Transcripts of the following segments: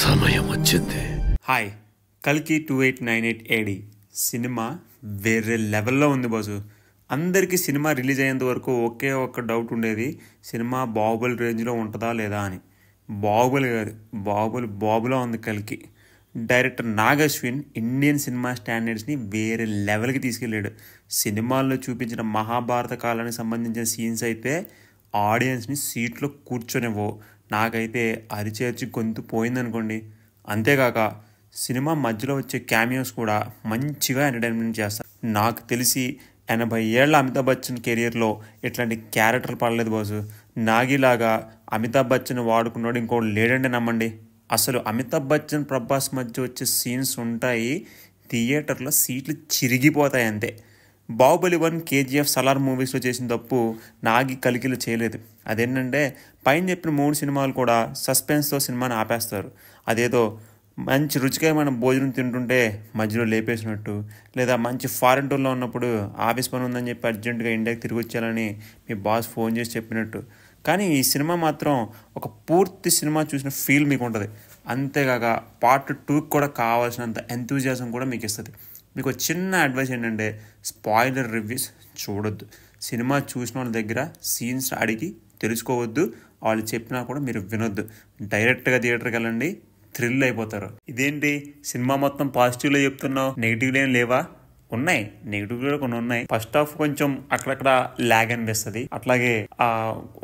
సమయం వచ్చింది. హాయ్, కల్కి 2898 ఏడి సినిమా వేరే లెవెల్లో ఉంది బాసు. అందరికీ సినిమా రిలీజ్ అయ్యేంత వరకు ఒకే ఒక్క డౌట్ ఉండేది, సినిమా బాహుబలి రేంజ్లో ఉంటుందా లేదా అని. బాహుబలి కాదు, బాబులో ఉంది కల్కి. Director Nag Ashwin Indian cinema స్టాండర్డ్స్ని వేరే లెవెల్కి తీసుకెళ్ళాడు. సినిమాల్లో చూపించిన మహాభారత కాలానికి సంబంధించిన సీన్స్ అయితే ఆడియన్స్ని సీట్లో కూర్చొనివ్వవు. నాకైతే అరిచేర్చి గొంతు పోయిందనుకోండి. అంతేకాక సినిమా మధ్యలో వచ్చే క్యామియోస్ కూడా మంచిగా ఎంటర్టైన్మెంట్ చేస్తారు. నాకు తెలిసి 80 ఏళ్ల అమితాబ్ బచ్చన్ కెరియర్లో ఇట్లాంటి క్యారెక్టర్లు పడలేదు బాసు. నాగిలాగా అమితాబ్ బచ్చన్ వాడుకున్నాడు ఇంకోటి లేడండి నమ్మండి. అసలు అమితాబ్ బచ్చన్ ప్రభాస్ మధ్య వచ్చే సీన్స్ ఉంటాయి, థియేటర్లో సీట్లు చిరిగిపోతాయి అంతే. బాహుబలి 1, KGF, సలార్ మూవీస్లో చేసిన తప్పు నాగి కలికిలో చేయలేదు. అదేంటంటే పైన చెప్పిన 3 సినిమాలు కూడా సస్పెన్స్తో సినిమాని ఆపేస్తారు. అదేదో మంచి రుచికరమైన భోజనం తింటుంటే మధ్యలో లేపేసినట్టు, లేదా మంచి ఫారెన్ టూర్లో ఉన్నప్పుడు ఆఫీస్ పని ఉందని చెప్పి అర్జెంటుగా ఇండియాకి తిరిగి వచ్చేయాలని మీ బాస్ ఫోన్ చేసి చెప్పినట్టు. కానీ ఈ సినిమా మాత్రం ఒక పూర్తి సినిమా చూసిన ఫీల్ మీకు ఉంటుంది. అంతేకాక పార్ట్ 2 కూడా కావాల్సినంత ఎంతూజియాజం కూడా మీకు ఇస్తుంది. మీకు చిన్న అడ్వైస్ ఏంటంటే స్పాయిలర్ రివ్యూస్ చూడొద్దు. సినిమా చూసిన వాళ్ళ దగ్గర సీన్స్ అడిగి తెలుసుకోవద్దు. వాళ్ళు చెప్పినా కూడా మీరు వినొద్దు. డైరెక్ట్గా థియేటర్కి వెళ్ళండి, థ్రిల్ అయిపోతారు. ఇదేంటి సినిమా మొత్తం పాజిటివ్లో చెప్తున్నావు, నెగిటివ్లు ఏం లేవా? ఉన్నాయి, నెగిటివ్ కూడా కొన్ని ఉన్నాయి. ఫస్ట్ హాఫ్ కొంచెం అక్కడక్కడ ల్యాగ్ అనిపిస్తుంది. అట్లాగే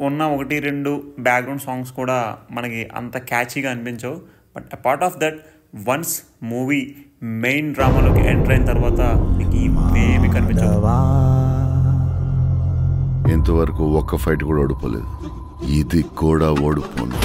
ఉన్న 1-2 బ్యాక్గ్రౌండ్ సాంగ్స్ కూడా మనకి అంత క్యాచీగా అనిపించవు. But apart of that, once movie main డ్రామాలోకి ఎంటర్ అయిన తర్వాత మీకు ఇవేమి కనిపించవు. ఇంతవరకు ఒక్క ఫైట్ కూడా ఓడిపోలేదు, ఇది కూడా ఓడిపోను.